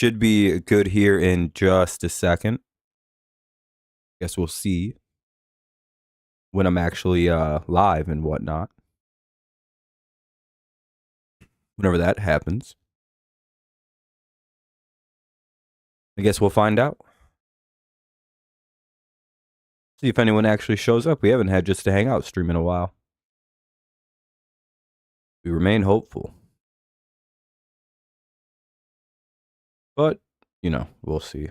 should be good here in just a second. Guess we'll see when I'm actually live and whatnot. Whenever that happens. I guess we'll find out. See if anyone actually shows up. We haven't had just a hangout stream in a while. We remain hopeful. But, you know, we'll see.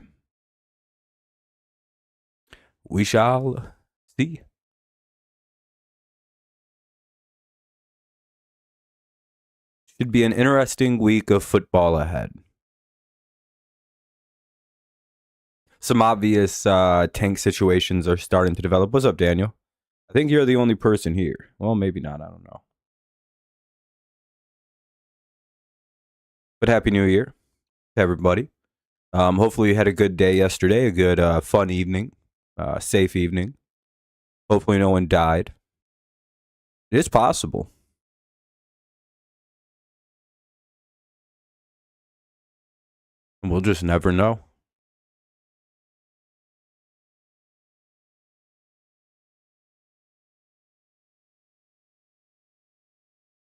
We shall see. Should be an interesting week of football ahead. Some obvious tank situations are starting to develop. What's up, Daniel? I think you're the only person here. Well, maybe not. I don't know. But Happy New Year to everybody. Hopefully you had a good day yesterday, a good fun evening, safe evening. Hopefully no one died. It is possible. We'll just never know.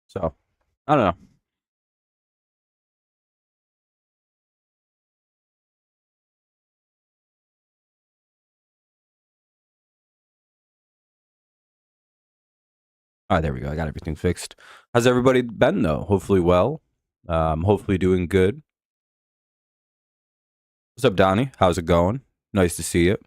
So, I don't know. All right, there we go. I got everything fixed. How's everybody been, though? Hopefully well. Hopefully doing good. What's up, Donnie? How's it going? Nice to see you.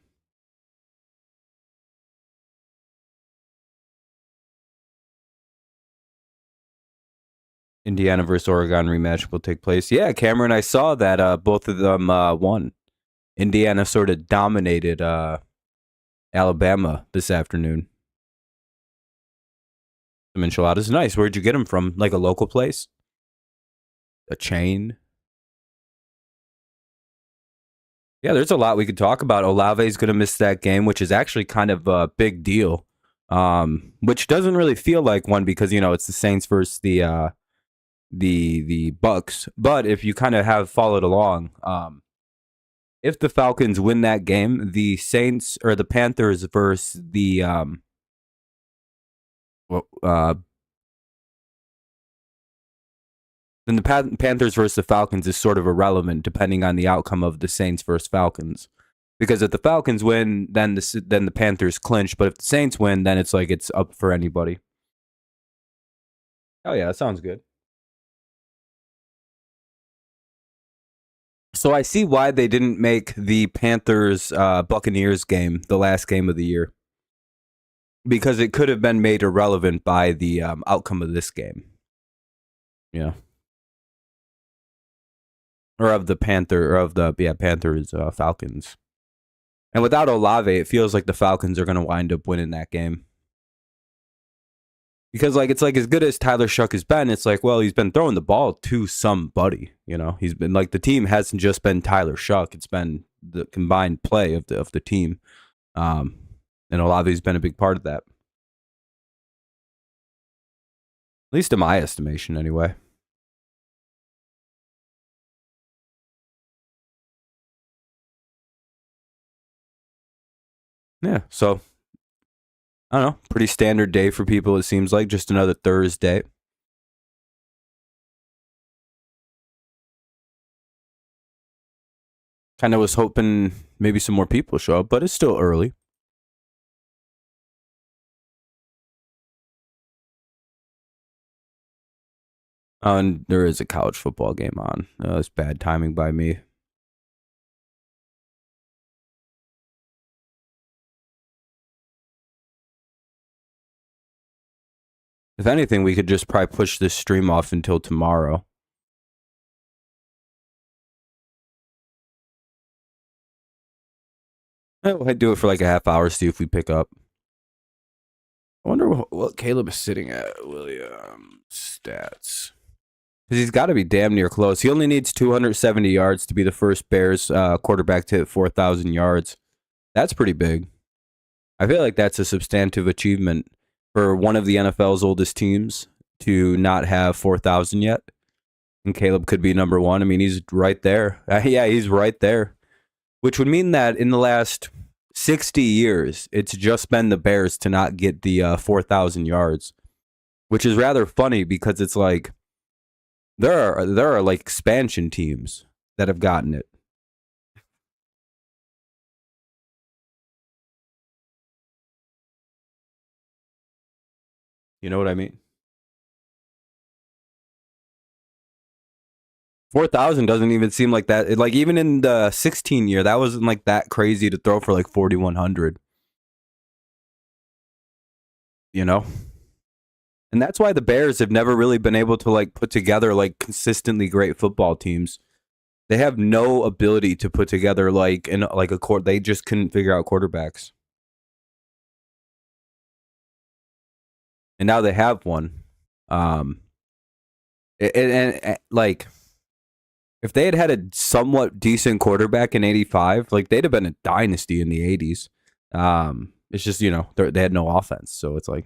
Indiana versus Oregon rematch will take place. Yeah, Cameron, I saw that both of them won. Indiana sort of dominated Alabama this afternoon. Some enchiladas. Nice. Where'd you get them from? Like a local place? A chain? Yeah, there's a lot we could talk about. Olave's going to miss that game, which is actually kind of a big deal. Which doesn't really feel like one because, you know, it's the Saints versus the Bucks. But if you kind of have followed along, if the Falcons win that game, the Saints or the Panthers versus the then the Panthers versus the Falcons is sort of irrelevant depending on the outcome of the Saints versus Falcons. Because if the Falcons win, then the Panthers clinch. But if the Saints win, then it's like it's up for anybody. Oh yeah, that sounds good. So I see why they didn't make the Panthers Buccaneers game the last game of the year. Because it could have been made irrelevant by the outcome of this game. Yeah. Or of the Panthers Falcons. And without Olave, it feels like the Falcons are going to wind up winning that game. Because like it's like as good as Tyler Shuck has been, it's like, well, he's been throwing the ball to somebody, you know. He's been like the team hasn't just been Tyler Shuck, it's been the combined play of the team. And Olave's been a big part of that. At least in my estimation anyway. Yeah, so I don't know, pretty standard day for people, it seems like, just another Thursday. Kind of was hoping maybe some more people show up, but it's still early. And there is a college football game on. It's bad timing by me. If anything, we could just probably push this stream off until tomorrow. I'd do it for like a half hour, see if we pick up. I wonder what Caleb is sitting at. William stats. Because he's got to be damn near close. He only needs 270 yards to be the first Bears quarterback to hit 4,000 yards. That's pretty big. I feel like that's a substantive achievement for one of the NFL's oldest teams to not have 4,000 yet. And Caleb could be number one. I mean, he's right there. Yeah, he's right there. Which would mean that in the last 60 years, it's just been the Bears to not get the 4,000 yards, which is rather funny because it's like there are like expansion teams that have gotten it. You know what I mean? 4,000 doesn't even seem like that. Like even in the 16 year, that wasn't like that crazy to throw for like 4,100. You know? And that's why the Bears have never really been able to like put together like consistently great football teams. They have no ability to put together like in like a court. They just couldn't figure out quarterbacks. And now they have one. Um and like if they had a somewhat decent quarterback in 85, like they'd have been a dynasty in the 80s. It's just, they had no offense. So it's like,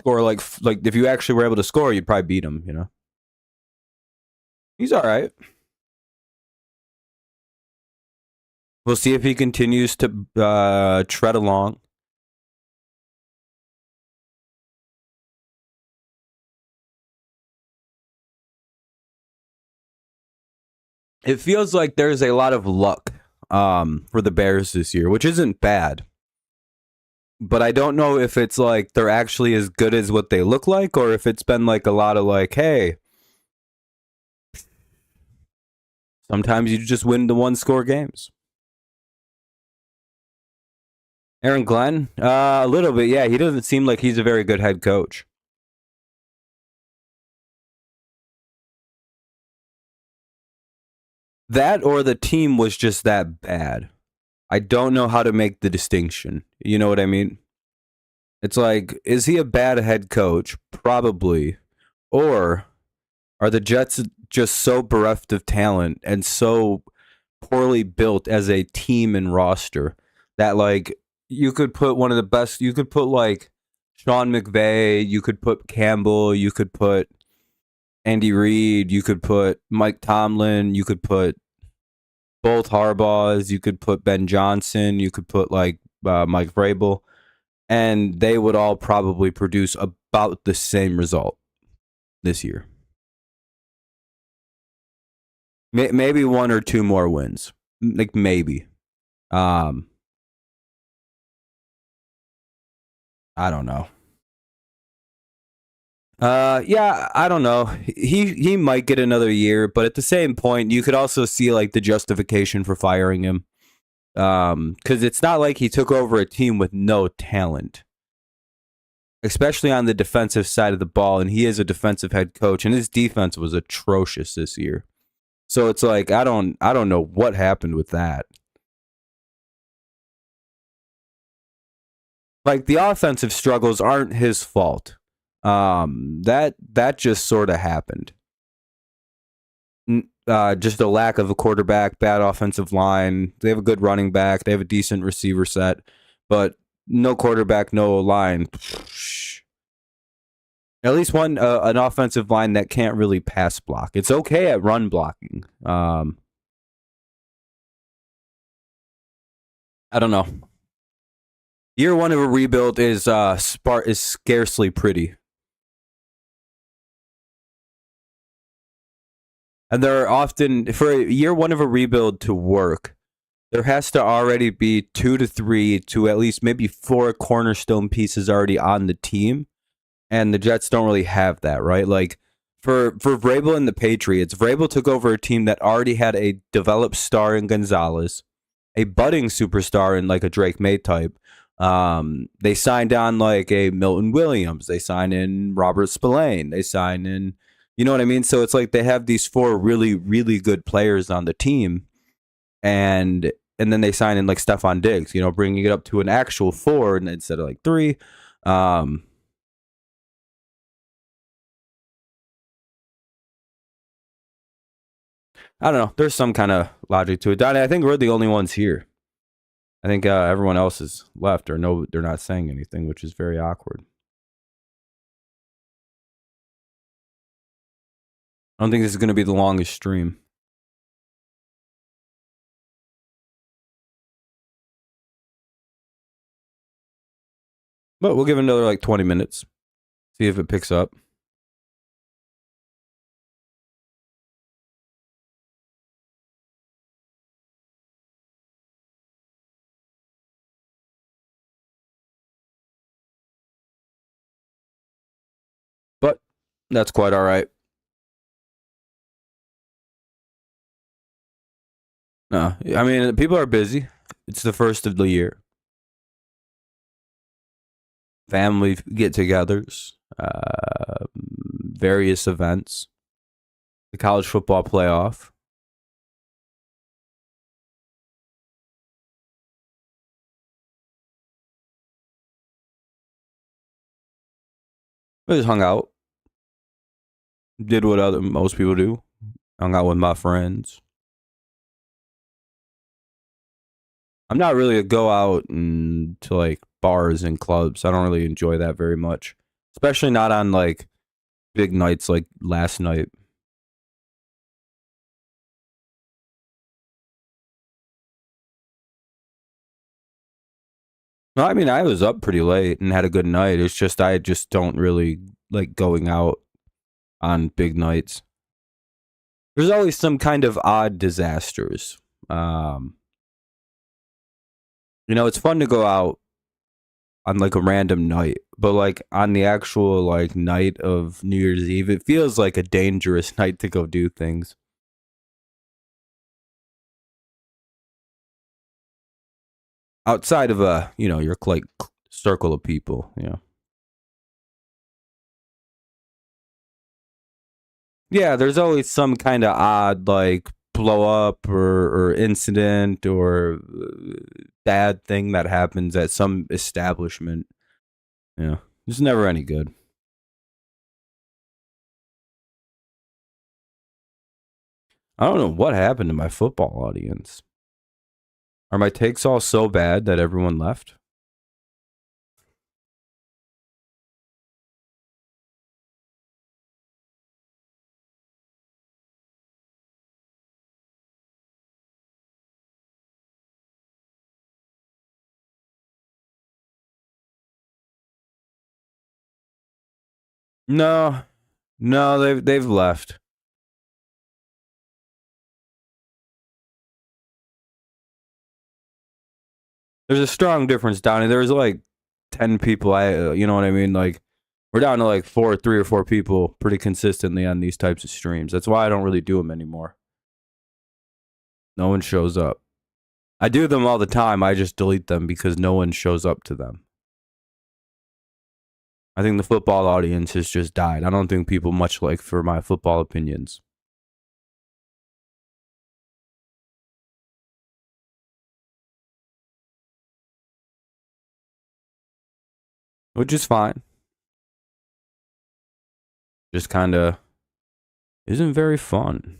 score like if you actually were able to score, you'd probably beat him. He's all right. We'll see if he continues to tread along. It feels like there's a lot of luck for the Bears this year, which isn't bad. But I don't know if it's like they're actually as good as what they look like, or if it's been like a lot of like, hey, sometimes you just win the one score games. Aaron Glenn, a little bit, yeah. He doesn't seem like he's a very good head coach. That or the team was just that bad. I don't know how to make the distinction. You know what I mean? It's like, is he a bad head coach? Probably. Or are the Jets just so bereft of talent and so poorly built as a team and roster that like you could put one of the best, you could put like Sean McVay, you could put Campbell, you could put Andy Reid, you could put Mike Tomlin, you could put both Harbaughs, you could put Ben Johnson, you could put like Mike Vrabel, and they would all probably produce about the same result this year. Maybe one or two more wins, like maybe. Um, I don't know. Yeah, I don't know. He might get another year, but at the same point, you could also see like the justification for firing him. Because it's not like he took over a team with no talent, especially on the defensive side of the ball, and he is a defensive head coach, and his defense was atrocious this year. So it's like I don't know what happened with that. Like the offensive struggles aren't his fault. That just sort of happened. Just a lack of a quarterback, bad offensive line. They have a good running back. They have a decent receiver set, but no quarterback, no line. At least one an offensive line that can't really pass block. It's okay at run blocking. I don't know. Year one of a rebuild is scarcely pretty. And there are often, for year one of a rebuild to work, there has to already be 2 to 3 to at least maybe 4 cornerstone pieces already on the team. And the Jets don't really have that, right? Like for Vrabel and the Patriots, Vrabel took over a team that already had a developed star in Gonzalez, a budding superstar in like a Drake May type. They signed on like a Milton Williams. They signed in Robert Spillane. They signed in, you know what I mean? So it's like they have these 4 really, really good players on the team, and then they sign in like Stephon Diggs, bringing it up to an actual 4 and instead of like 3. Um, I don't know. There's some kind of logic to it. Donnie, I think we're the only ones here. I think everyone else is left or no, they're not saying anything, which is very awkward. I don't think this is going to be the longest stream. But we'll give it another like 20 minutes. See if it picks up. But that's quite all right. No, I mean, people are busy. It's the first of the year. Family get-togethers, various events, the college football playoff. I just hung out, did what most people do. Hung out with my friends. I'm not really a go out and to like bars and clubs. I don't really enjoy that very much, especially not on like big nights like last night. No, I mean I was up pretty late and had a good night. It's just I just don't really like going out on big nights. There's always some kind of odd disasters. Um, it's fun to go out on like a random night, but like on the actual like night of New Year's Eve, it feels like a dangerous night to go do things. Outside of your like circle of people, yeah, there's always some kind of odd like blow up or incident or bad thing that happens at some establishment. Yeah, it's never any good. I don't know what happened to my football audience. Are my takes all so bad that everyone left? No, no, they've left. There's a strong difference, Donnie. There's like 10 people. You know what I mean? Like we're down to like 3 or 4 people pretty consistently on these types of streams. That's why I don't really do them anymore. No one shows up. I do them all the time. I just delete them because no one shows up to them. I think the football audience has just died. I don't think people much like for my football opinions, which is fine. Just kind of isn't very fun.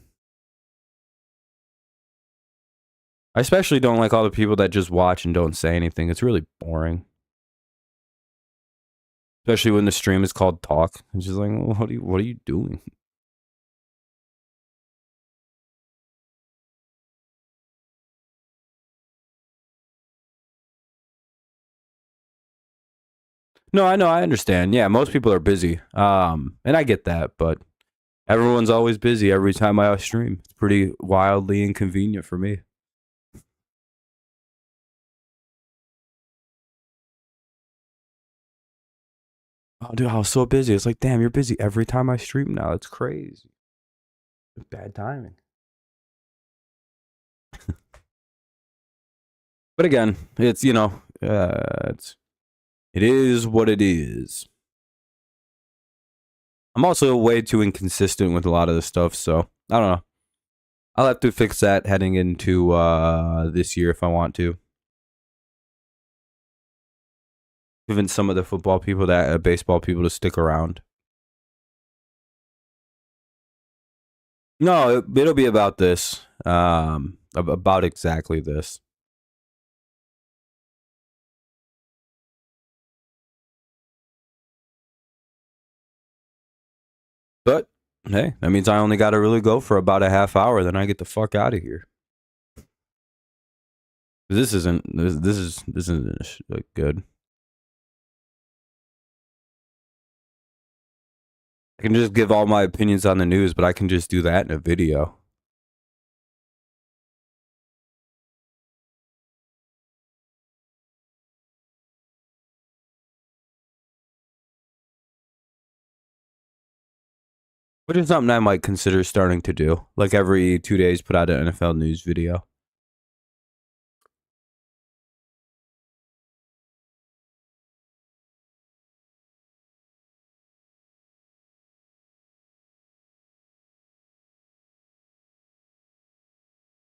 I especially don't like all the people that just watch and don't say anything. It's really boring. Especially when the stream is called talk. It's just like, well, what are you doing? No, I know, I understand. Yeah, most people are busy. And I get that, but everyone's always busy every time I stream. It's pretty wildly inconvenient for me. Oh, dude, I was so busy. It's like, damn, you're busy every time I stream now. It's crazy. Bad timing. But again, it's it is what it is. I'm also way too inconsistent with a lot of this stuff, so I don't know. I'll have to fix that heading into this year if I want to. Even some of the football people that baseball people to stick around. No, it'll be about this. About exactly this. But Hey, that means I only got to really go for about a half hour, then I get the fuck out of here. This isn't like, good. I can just give all my opinions on the news, but I can just do that in a video. Which is something I might consider starting to do. Like every 2 days, put out an NFL news video.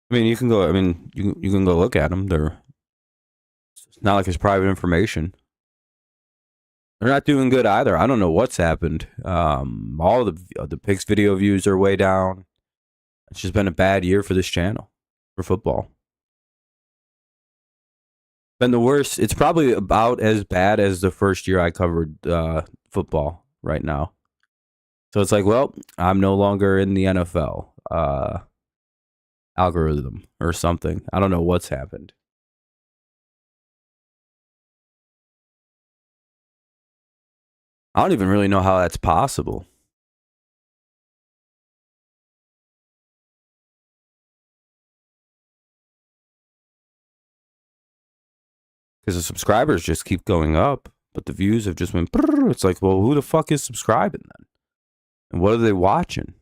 I mean, you can go. I mean, you can go look at them. It's not like it's private information. They're not doing good either. I don't know what's happened. All the picks video views are way down. It's just been a bad year for this channel for football. Been the worst. It's probably about as bad as the first year I covered football right now. So it's like, well, I'm no longer in the NFL algorithm or something. I don't know what's happened. I don't even really know how that's possible. Because the subscribers just keep going up, but the views have just been. It's like, well, who the fuck is subscribing then? And what are they watching?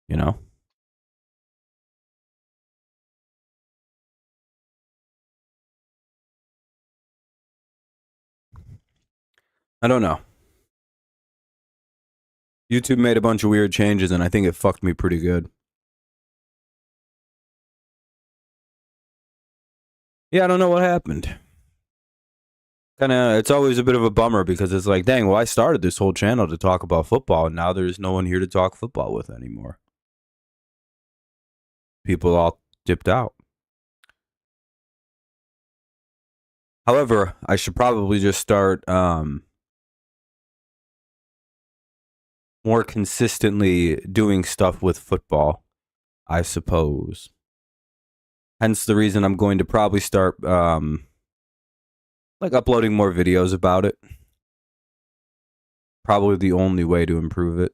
You know? I don't know. YouTube made a bunch of weird changes, and I think it fucked me pretty good. Yeah, I don't know what happened. It's always a bit of a bummer because it's like, dang, well, I started this whole channel to talk about football, and now there's no one here to talk football with anymore. People all dipped out. However, I should probably just start more consistently doing stuff with football, I suppose. Hence the reason I'm going to probably start like uploading more videos about it. Probably the only way to improve it.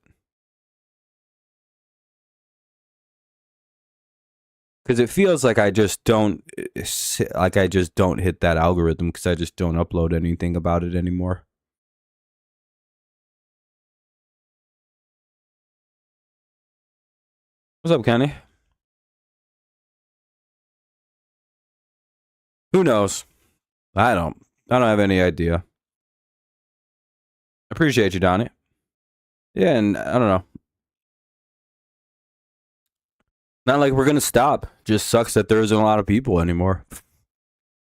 Because it feels like I just don't hit that algorithm because I just don't upload anything about it anymore. What's up, Kenny? Who knows? I don't have any idea. Appreciate you, Donnie. Yeah, and I don't know. Not like we're gonna stop. Just sucks that there isn't a lot of people anymore.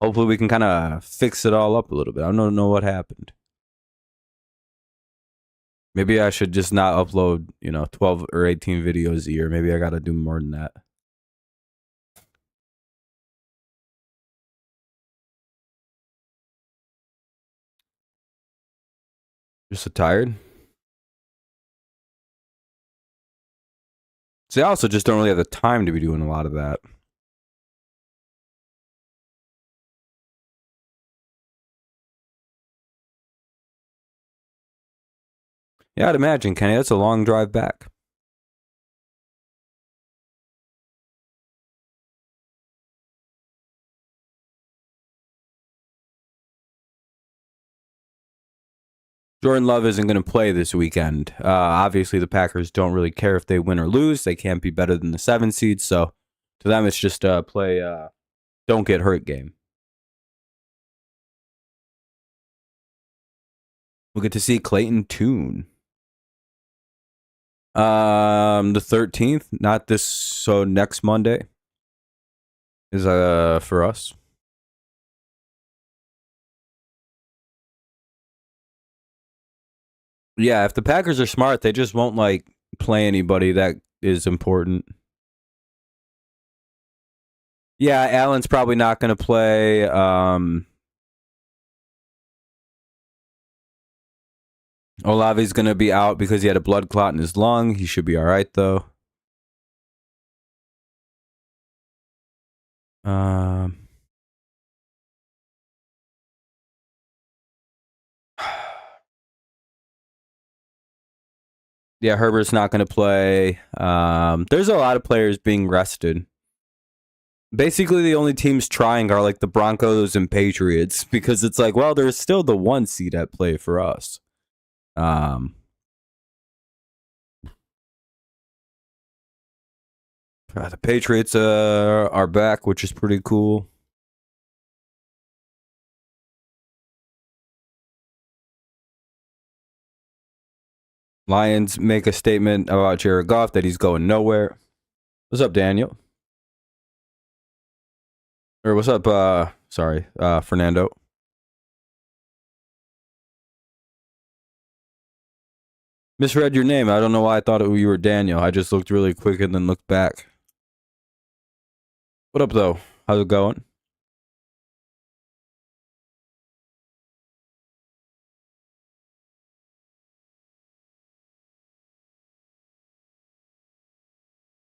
Hopefully we can kind of fix it all up a little bit. I don't know what happened. Maybe I should just not upload, 12 or 18 videos a year. Maybe I got to do more than that. Just so tired. See, I also just don't really have the time to be doing a lot of that. Yeah, I'd imagine, Kenny. That's a long drive back. Jordan Love isn't going to play this weekend. Obviously, the Packers don't really care if they win or lose. They can't be better than the 7 seed. So to them, it's just a play, don't get hurt game. We'll get to see Clayton Tune. The 13th, not this, so next Monday is for us. Yeah, if the Packers are smart, they just won't play anybody that is important. Yeah, Allen's probably not going to play. Olave's going to be out because he had a blood clot in his lung. He should be all right, though. Yeah, Herbert's not going to play. There's a lot of players being rested. Basically, the only teams trying are like the Broncos and Patriots because it's like, well, there's still the 1 seed at play for us. The Patriots are back, which is pretty cool. Lions make a statement about Jared Goff that he's going nowhere. What's up, Daniel? Or what's up, Fernando? Misread your name. I don't know why I thought you were Daniel. I just looked really quick and then looked back. What up, though? How's it going?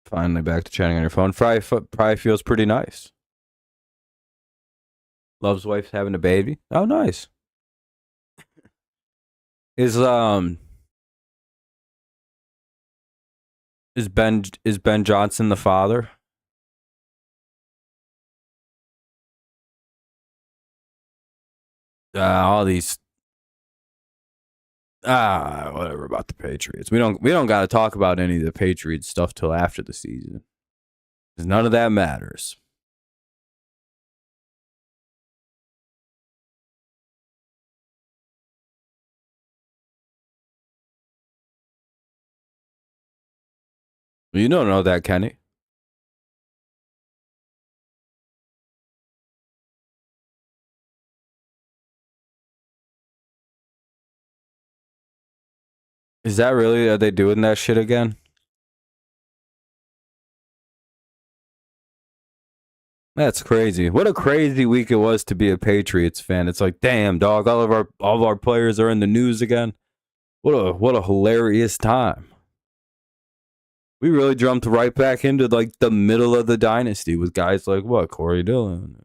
Finally back to chatting on your phone. Probably feels pretty nice. Love's wife's having a baby. Oh, nice. Is Ben Johnson the father? All these whatever about the Patriots. We don't got to talk about any of the Patriots stuff till after the season. Because none of that matters. You don't know that, Kenny. Is that really? Are they doing that shit again? That's crazy. What a crazy week it was to be a Patriots fan. It's like, damn, dog, all of our players are in the news again. What a hilarious time. We really jumped right back into like the middle of the dynasty with guys like what? Corey Dillon,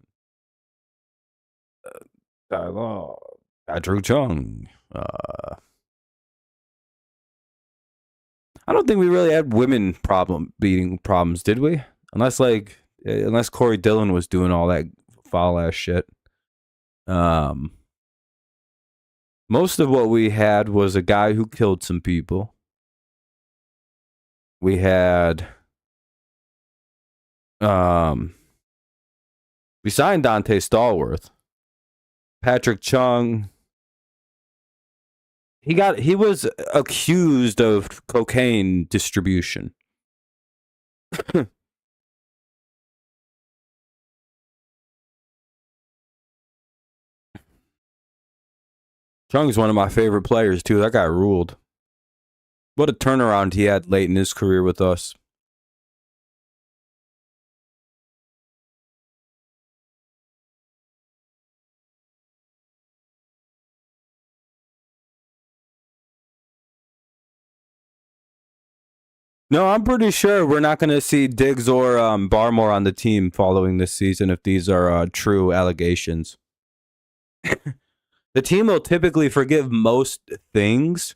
Patrick Chung. I don't think we really had women beating problems, did we? Unless Corey Dillon was doing all that foul ass shit. Most of what we had was a guy who killed some people. We had we signed Dante Stallworth. Patrick Chung. He was accused of cocaine distribution. Chung's one of my favorite players too. That guy ruled. What a turnaround he had late in his career with us. No, I'm pretty sure we're not going to see Diggs or Barmore on the team following this season if these are true allegations. The team will typically forgive most things.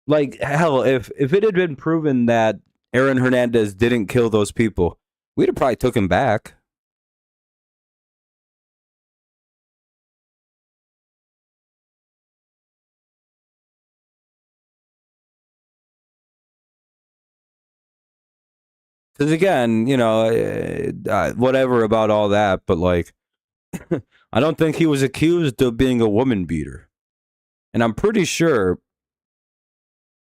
Like, hell, if it had been proven that Aaron Hernandez didn't kill those people, we'd have probably took him back. Because again, whatever about all that, but like, I don't think he was accused of being a woman beater. And I'm pretty sure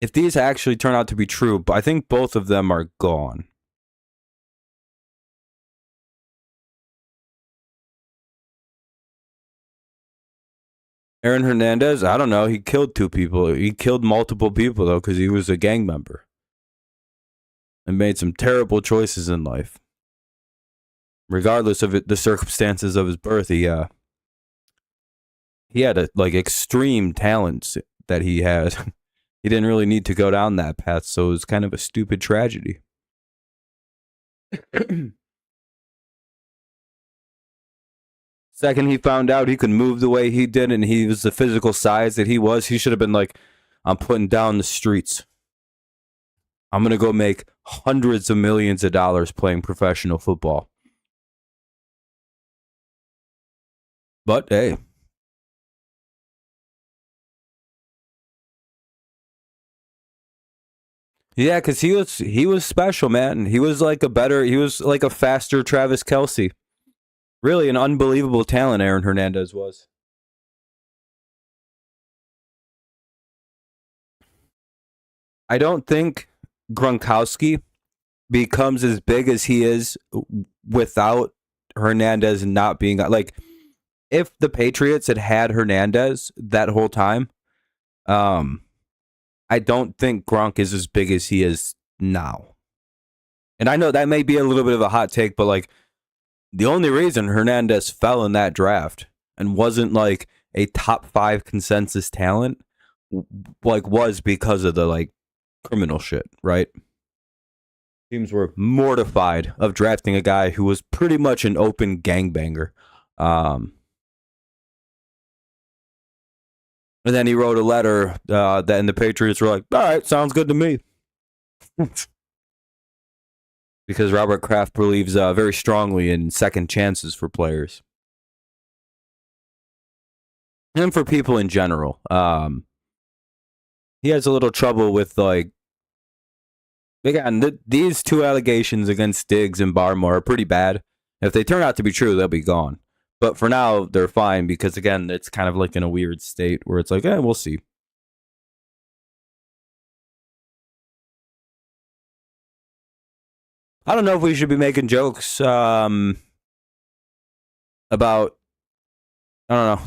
if these actually turn out to be true, I think both of them are gone. Aaron Hernandez, I don't know. He killed 2 people. He killed multiple people, though, because he was a gang member and made some terrible choices in life. Regardless of the circumstances of his birth, he had extreme talents that he had. he didn't really need to go down that path, so it was kind of a stupid tragedy. Second, he found out he could move the way he did and he was the physical size that he was, he should have been like, I'm putting down the streets. I'm going to go make hundreds of millions of dollars playing professional football. But hey. Yeah, because he was special, man. He was like a faster Travis Kelce. Really an unbelievable talent Aaron Hernandez was. I don't think Gronkowski becomes as big as he is without Hernandez not being like, if the Patriots had Hernandez that whole time, I don't think Gronk is as big as he is now. And I know that may be a little bit of a hot take, but like the only reason Hernandez fell in that draft and wasn't like a top 5 consensus talent like was because of the like criminal shit, right? Teams were mortified of drafting a guy who was pretty much an open gangbanger. And then he wrote a letter that, and the Patriots were like, all right, sounds good to me. Because Robert Kraft believes very strongly in second chances for players. And for people in general. He has a little trouble with, like, again, these two allegations against Diggs and Barmore are pretty bad. If they turn out to be true, they'll be gone. But for now, they're fine because, again, it's kind of like in a weird state where it's like, we'll see. I don't know if we should be making jokes about, I don't know,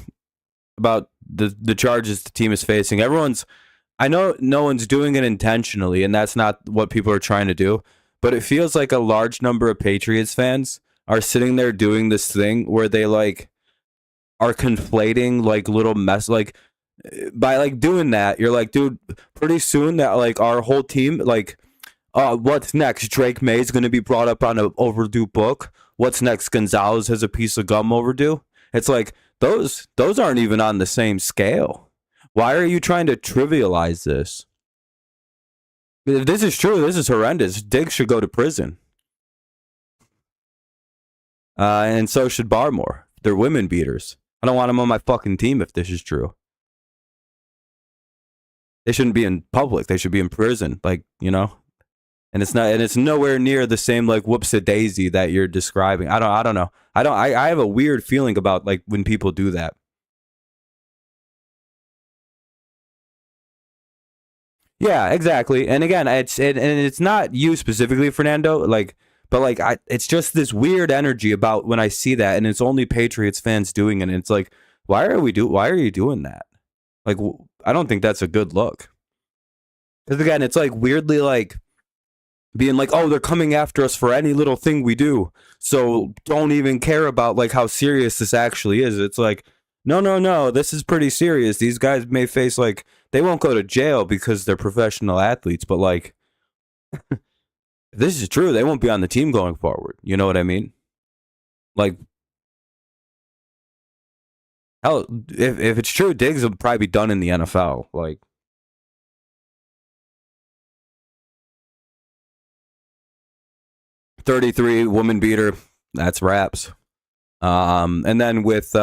about the charges the team is facing. I know no one's doing it intentionally, and that's not what people are trying to do, but it feels like a large number of Patriots fans are sitting there doing this thing where they like are conflating like little mess, like by like doing that, you're like, dude, pretty soon that like our whole team, like, what's next? Drake May's going to be brought up on an overdue book. What's next? Gonzalez has a piece of gum overdue. It's like those aren't even on the same scale. Why are you trying to trivialize this? If this is true, this is horrendous. Diggs should go to prison. And so should Barmore. They're women beaters. I don't want them on my fucking team if this is true. They shouldn't be in public. They should be in prison. Like, you know? And it's nowhere near the same like whoops-a-daisy that you're describing. I don't know. I have a weird feeling about like when people do that. Yeah, exactly. And again, it's not you specifically, Fernando. Like, but like, it's just this weird energy about when I see that, and it's only Patriots fans doing it. And it's like, why are you doing that? Like, I don't think that's a good look. Because again, it's like weirdly like being like, oh, they're coming after us for any little thing we do. So don't even care about like how serious this actually is. It's like, no, this is pretty serious. These guys may face like, they won't go to jail because they're professional athletes, but like, if this is true, they won't be on the team going forward. You know what I mean? Like, hell, if it's true, Diggs will probably be done in the NFL. Like, 33 woman beater, that's raps. And then with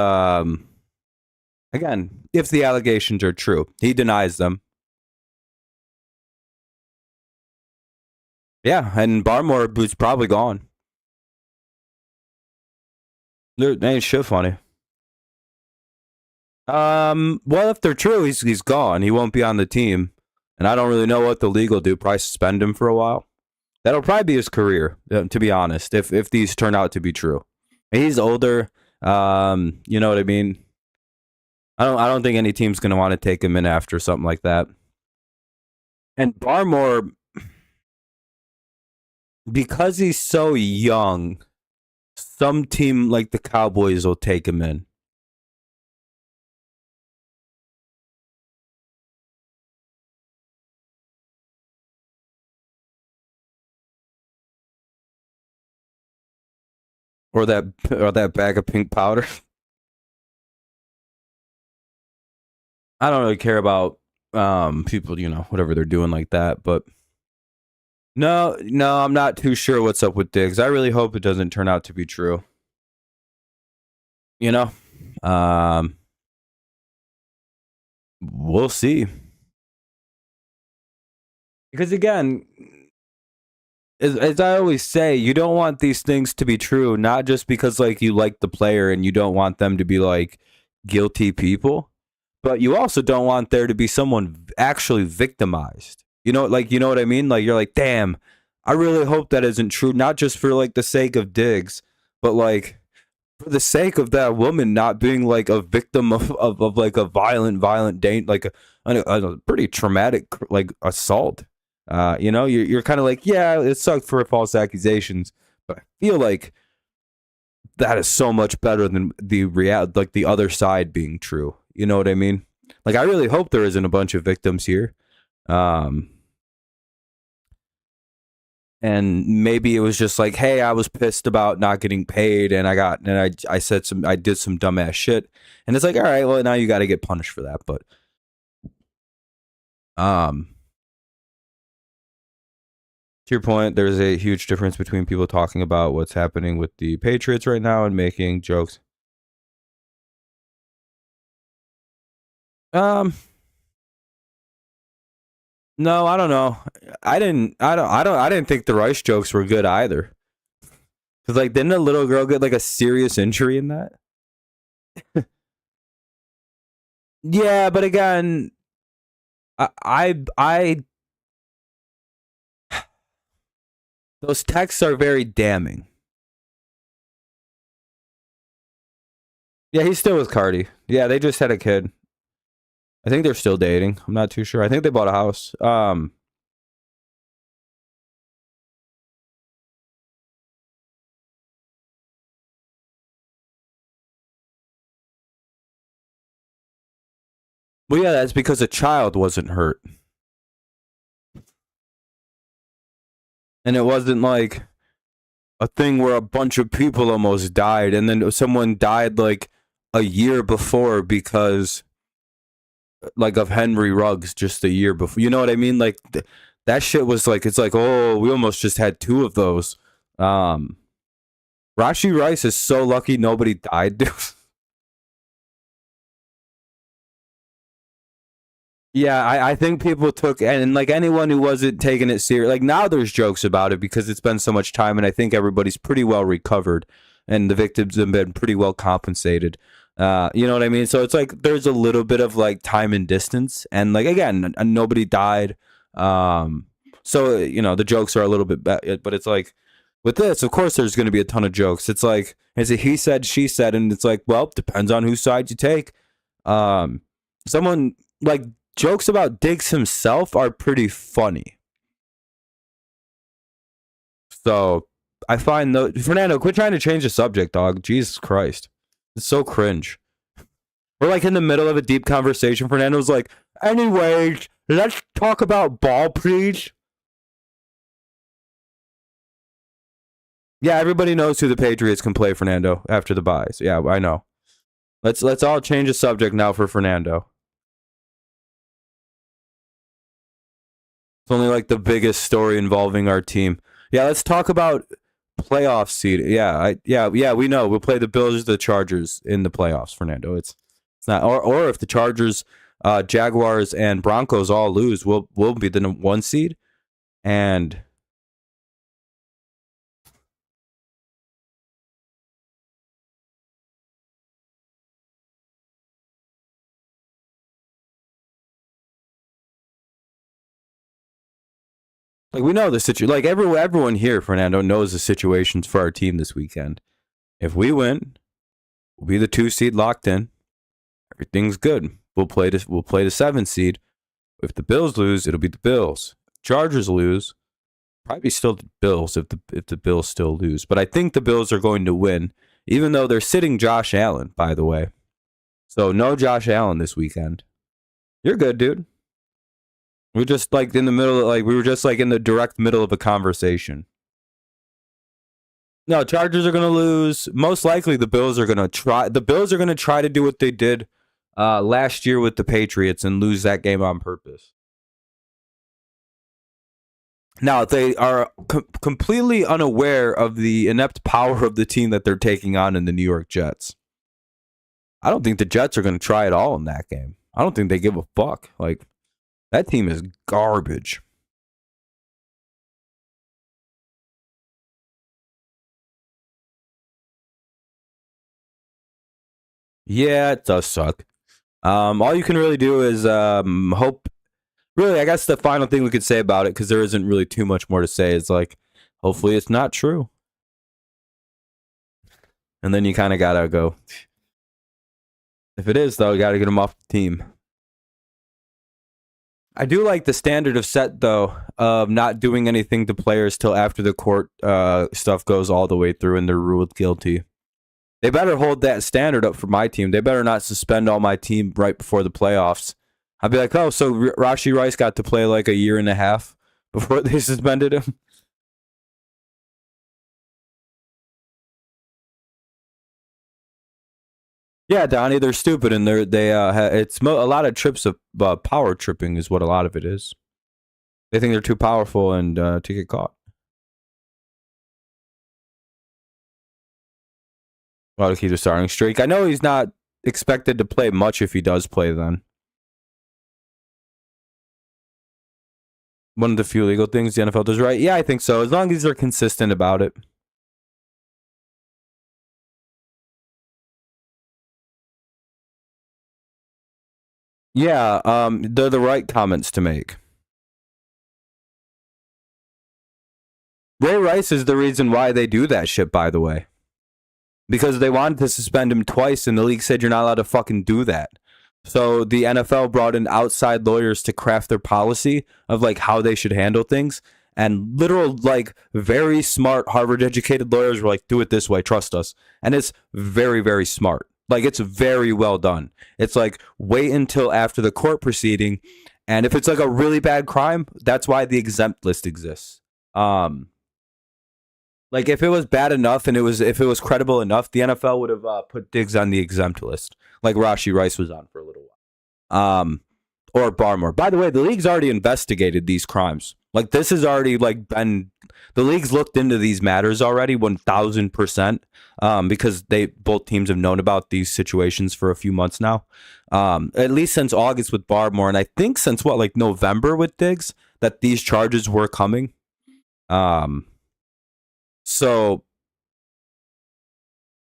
again, if the allegations are true, he denies them. Yeah, and Barmore was probably gone. They ain't shit funny. Well, if they're true, he's gone. He won't be on the team, and I don't really know what the league will do. Probably suspend him for a while. That'll probably be his career, to be honest. If these turn out to be true, he's older. You know what I mean. I don't think any team's gonna want to take him in after something like that. And Barmore, because he's so young, some team like the Cowboys will take him in. or that bag of pink powder. I don't really care about people, whatever they're doing like that, but no, I'm not too sure what's up with Diggs. I really hope it doesn't turn out to be true. You know? We'll see. Because again, as I always say, you don't want these things to be true, not just because like you like the player and you don't want them to be like guilty people, but you also don't want there to be someone actually victimized. You know what I mean? Like you're like, damn, I really hope that isn't true, not just for like the sake of Diggs, but like for the sake of that woman not being like a victim of like a violent date, like a pretty traumatic like assault. You're kind of like, yeah, it sucked for false accusations, but I feel like that is so much better than like the other side being true. You know what I mean? Like, I really hope there isn't a bunch of victims here. And maybe it was just like, hey, I was pissed about not getting paid, and I did some dumbass shit, and it's like, all right, well, now you got to get punished for that. But to your point, there's a huge difference between people talking about what's happening with the Patriots right now and making jokes. No, I don't know. I didn't think the Rice jokes were good either. Cause like, didn't a little girl get like a serious injury in that? Yeah, but again, I those texts are very damning. Yeah, he's still with Cardi. Yeah, they just had a kid. I think they're still dating. I'm not too sure. I think they bought a house. Well, yeah, that's because a child wasn't hurt. And it wasn't like a thing where a bunch of people almost died and then someone died like a year before because like of Henry Ruggs just a year before. You know what I mean? Like that shit was like, it's like, oh, we almost just had two of those. Rashi Rice is so lucky nobody died, dude. Yeah, I think people took, and like anyone who wasn't taking it serious, like now there's jokes about it because it's been so much time, and I think everybody's pretty well recovered, and the victims have been pretty well compensated. You know what I mean? So it's like there's a little bit of like time and distance, and like again, nobody died. So the jokes are a little bit, but it's like with this, of course, there's going to be a ton of jokes. It's like it's a he said, she said, and it's like, well, depends on whose side you take. Someone like jokes about Diggs himself are pretty funny. So I find Fernando, quit trying to change the subject, dog. Jesus Christ. It's so cringe. We're like in the middle of a deep conversation. Fernando's like, anyways, let's talk about ball, please. Yeah, everybody knows who the Patriots can play, Fernando, after the buys. Yeah, I know. Let's all change the subject now for Fernando. It's only like the biggest story involving our team. Yeah, let's talk about playoff seed. Yeah, we know. We'll play the Bills, the Chargers in the playoffs, Fernando. It's not, or if the Chargers, Jaguars, and Broncos all lose, we'll be the 1 seed. And like we know the situation. Like everyone here, Fernando, knows the situations for our team this weekend. If we win, we'll be the 2 seed locked in. Everything's good. We'll play the 7 seed. If the Bills lose, it'll be the Bills. Chargers lose, probably still the Bills if the Bills still lose. But I think the Bills are going to win, even though they're sitting Josh Allen, by the way. So no Josh Allen this weekend. You're good, dude. We're just like in the middle, like we were just like in the direct middle of a conversation. No, Chargers are going to lose. Most likely, the Bills are going to try. The Bills are going to try to do what they did last year with the Patriots and lose that game on purpose. Now, they are completely unaware of the inept power of the team that they're taking on in the New York Jets. I don't think the Jets are going to try at all in that game. I don't think they give a fuck. Like, that team is garbage. Yeah, it does suck. All you can really do is hope. Really, I guess the final thing we could say about it, because there isn't really too much more to say, is like, hopefully it's not true. And then you kind of gotta go. If it is, though, you gotta get him off the team. I do like the standard of set, though, of not doing anything to players till after the court stuff goes all the way through and they're ruled guilty. They better hold that standard up for my team. They better not suspend all my team right before the playoffs. I'd be like, oh, so Rashee Rice got to play like a year and a half before they suspended him. Yeah, Donnie, they're stupid, and it's a lot of trips of power tripping is what a lot of it is. They think they're too powerful and to get caught. Well, to keep the starting streak. I know he's not expected to play much if he does play. Then one of the few legal things the NFL does right. Yeah, I think so. As long as they're consistent about it. Yeah, they're the right comments to make. Ray Rice is the reason why they do that shit, by the way. Because they wanted to suspend him twice, and the league said you're not allowed to fucking do that. So the NFL brought in outside lawyers to craft their policy of like how they should handle things. And literal, like, very smart Harvard educated lawyers were like, do it this way, trust us. And it's very, very smart. Like, it's very well done. It's like, wait until after the court proceeding. And if it's like a really bad crime, that's why the exempt list exists. Like, if it was bad enough and if it was credible enough, the NFL would have put Diggs on the exempt list, like Rashee Rice was on for a little while. Or Barmore. By the way, the league's already investigated these crimes. Like, this has already like been the league's looked into these matters already 1,000%. Because both teams have known about these situations for a few months now. At least since August with Barmore, and I think since like November with Diggs, that these charges were coming. So,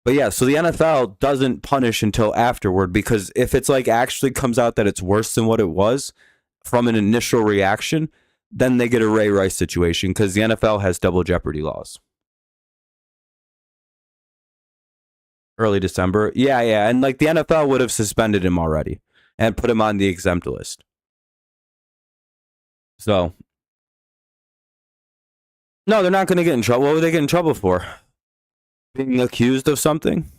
but yeah, so the NFL doesn't punish until afterward, because if it's like actually comes out that it's worse than what it was from an initial reaction, then they get a Ray Rice situation, because the NFL has double jeopardy laws. Early December. Yeah, yeah. And like the NFL would have suspended him already and put him on the exempt list. So, no, they're not going to get in trouble. What would they get in trouble for? Being accused of something?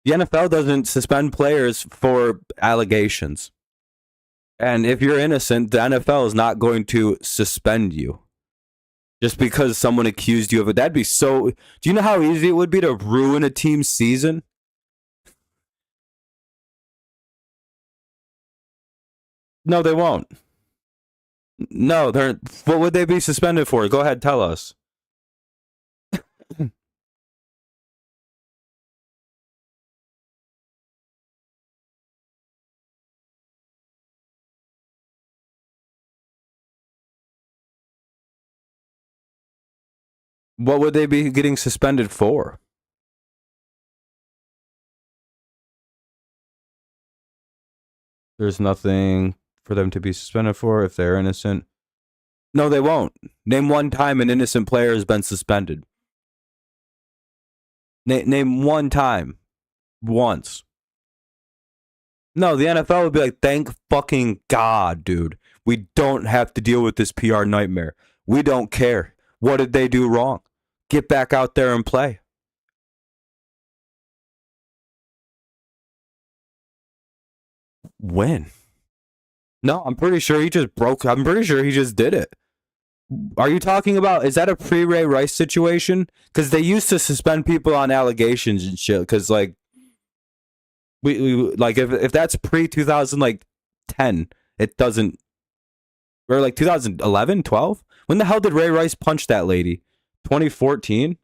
The NFL doesn't suspend players for allegations. And if you're innocent, the NFL is not going to suspend you just because someone accused you of it. That'd be so. Do you know how easy it would be to ruin a team's season? No, they won't. No, they're. What would they be suspended for? Go ahead, tell us. What would they be getting suspended for? There's nothing for them to be suspended for if they're innocent. No, they won't. Name one time an innocent player has been suspended. Name one time. Once. No, the NFL would be like, thank fucking God, dude. We don't have to deal with this PR nightmare. We don't care. What did they do wrong? Get back out there and play. When? No, I'm pretty sure he just broke. I'm pretty sure he just did it. Are you talking about, is that a pre-Ray Rice situation? Because they used to suspend people on allegations and shit. Because like we like if that's pre 2000 like 10, it doesn't, or like 2011, 12. When the hell did Ray Rice punch that lady? 2014.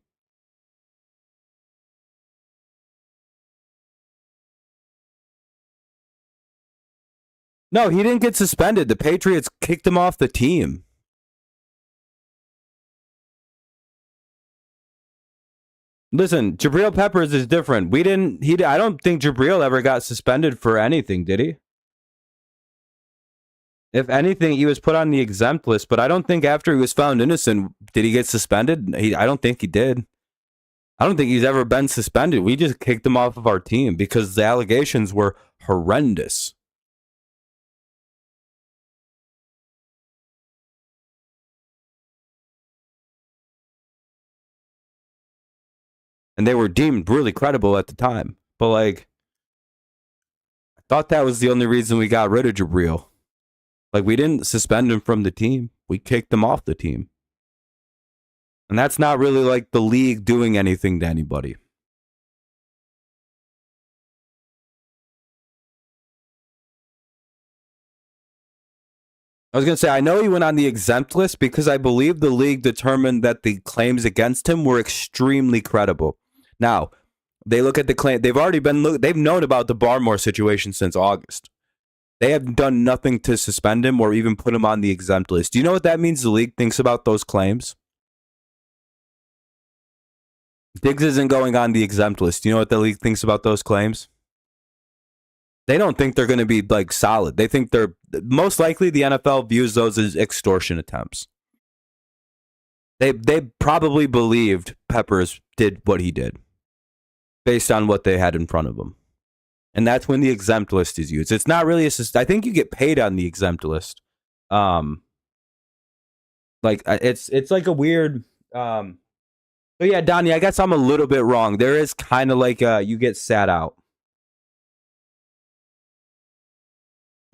No, he didn't get suspended. The Patriots kicked him off the team. Listen, Jabril Peppers is different. We didn't. I don't think Jabril ever got suspended for anything, did he? If anything, he was put on the exempt list. But I don't think after he was found innocent, did he get suspended? I don't think he did. I don't think he's ever been suspended. We just kicked him off of our team because the allegations were horrendous. And they were deemed really credible at the time. But like, I thought that was the only reason we got rid of Jabril. Like, we didn't suspend him from the team. We kicked him off the team. And that's not really like the league doing anything to anybody. I was going to say, I know he went on the exempt list because I believe the league determined that the claims against him were extremely credible. Now, they look at the claim. They've known about the Barmore situation since August. They have done nothing to suspend him or even put him on the exempt list. Do you know what that means the league thinks about those claims? Diggs isn't going on the exempt list. Do you know what the league thinks about those claims? They don't think they're going to be like solid. They think they're most likely the NFL views those as extortion attempts. They probably believed Peppers did what he did based on what they had in front of them. And that's when the exempt list is used. It's not really I think you get paid on the exempt list. Like it's like a weird so yeah, Donnie, I guess I'm a little bit wrong. There is kind of like you get sat out.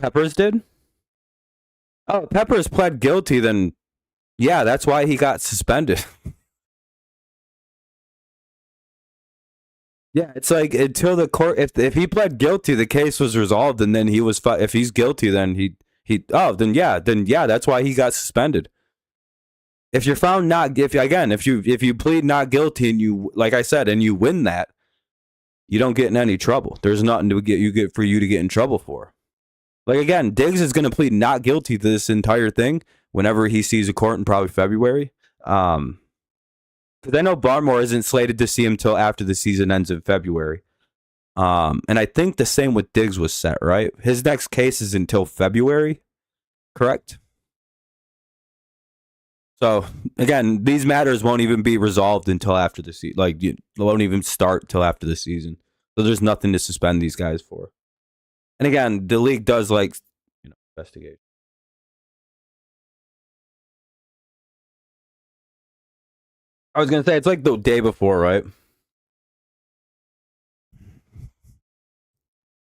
Peppers did? Oh, Peppers pled guilty, then yeah, that's why he got suspended. Yeah, it's like until the court, if he pled guilty, the case was resolved, and then he was if he's guilty, then then yeah, that's why he got suspended. If you're found not, if you plead not guilty and you, like I said, and you win that, you don't get in any trouble. There's nothing to get for you to get in trouble for. Like again, Diggs is going to plead not guilty to this entire thing whenever he sees a court in probably February. Because I know Barmore isn't slated to see him till after the season ends in February. And I think the same with Diggs was set, right? His next case is until February, correct? So again, these matters won't even be resolved until after the season. Like, won't even start till after the season. So there's nothing to suspend these guys for. And again, the league does like, investigate. I was gonna say it's like the day before, right?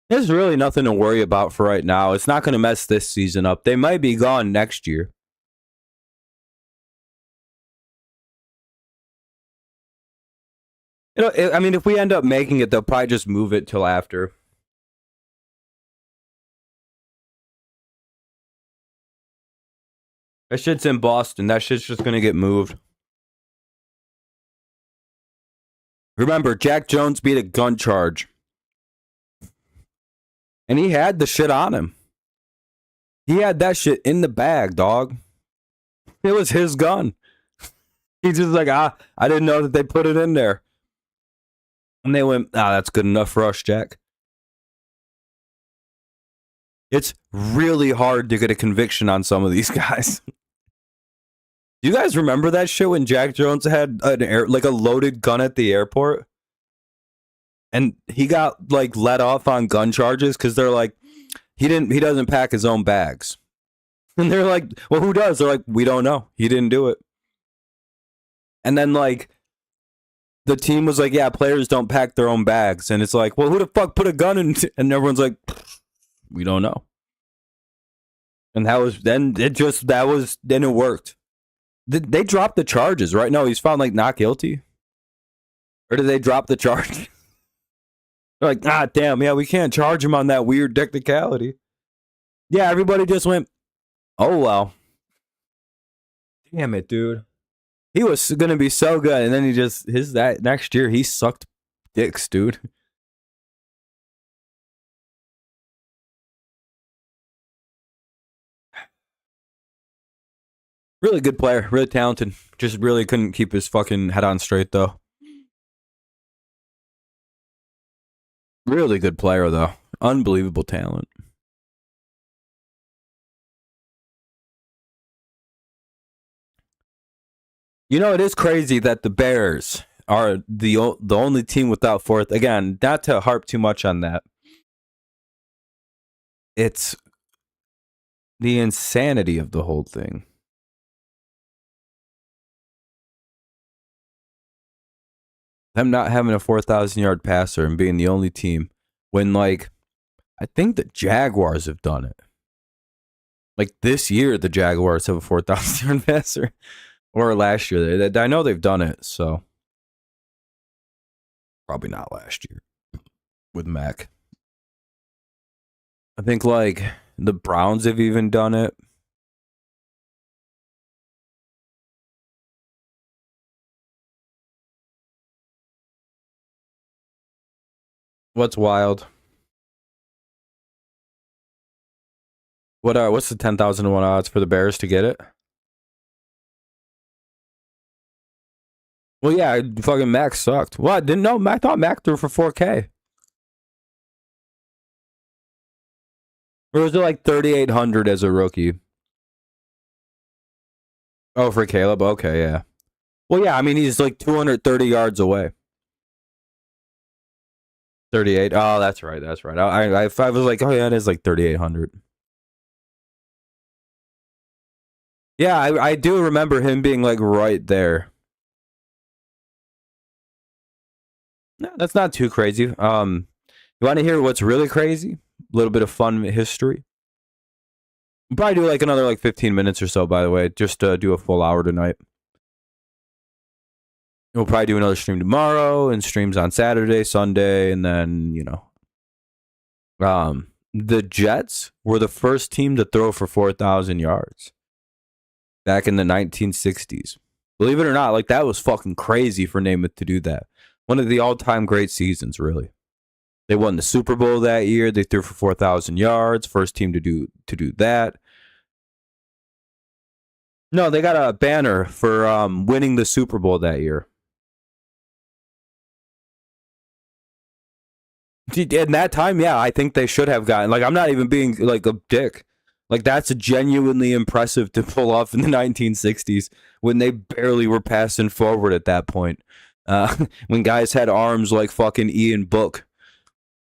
There's really nothing to worry about for right now. It's not going to mess this season up. They might be gone next year. I mean, if we end up making it, they'll probably just move it till after. That shit's in Boston. That shit's just going to get moved. Remember, Jack Jones beat a gun charge. And he had the shit on him. He had that shit in the bag, dog. It was his gun. He's just like, I didn't know that they put it in there. And they went, that's good enough for us, Jack. It's really hard to get a conviction on some of these guys. Do you guys remember that shit when Jack Jones had a loaded gun at the airport? And he got like let off on gun charges because they're like, he doesn't pack his own bags. And they're like, well, who does? They're like, we don't know. He didn't do it. And then like the team was like, yeah, players don't pack their own bags. And it's like, well, who the fuck put a gun in? And everyone's like, we don't know. And then it worked. Did they drop the charges, right? No, he's found like not guilty. Or did they drop the charge? They're like, ah, damn, yeah, we can't charge him on that weird technicality. Yeah, everybody just went, oh, well. Damn it, dude. He was going to be so good. And then that next year, he sucked dicks, dude. Really good player, really talented. Just really couldn't keep his fucking head on straight, though. Really good player, though. Unbelievable talent. You know, it is crazy that the Bears are the only team without fourth. Again, not to harp too much on that. It's the insanity of the whole thing. Them not having a 4,000-yard passer and being the only team when, like, I think the Jaguars have done it. Like, this year, the Jaguars have a 4,000-yard passer. Or last year. I know they've done it, so. Probably not last year with Mac. I think, like, the Browns have even done it. What's wild? What's the 10,000-1 odds for the Bears to get it? Well, yeah, fucking Mac sucked. Well, I didn't know. I thought Mac threw for 4K. Or was it like 3,800 as a rookie? Oh, for Caleb? Okay, yeah. Well, yeah, I mean, he's like 230 yards away. 38. Oh, that's right. That's right. I was like, oh, yeah, it is like 3,800. Yeah, I do remember him being like right there. No, that's not too crazy. You want to hear what's really crazy? A little bit of fun history. We'll probably do like another like 15 minutes or so, by the way, just to do a full hour tonight. We'll probably do another stream tomorrow and streams on Saturday, Sunday, and then, the Jets were the first team to throw for 4,000 yards back in the 1960s. Believe it or not, like that was fucking crazy for Namath to do that. One of the all-time great seasons, really. They won the Super Bowl that year. They threw for 4,000 yards. First team to do that. No, they got a banner for winning the Super Bowl that year. In that time, yeah, I think they should have gotten. Like, I'm not even being like a dick. Like, that's genuinely impressive to pull off in the 1960s when they barely were passing forward at that point. When guys had arms like fucking Ian Book.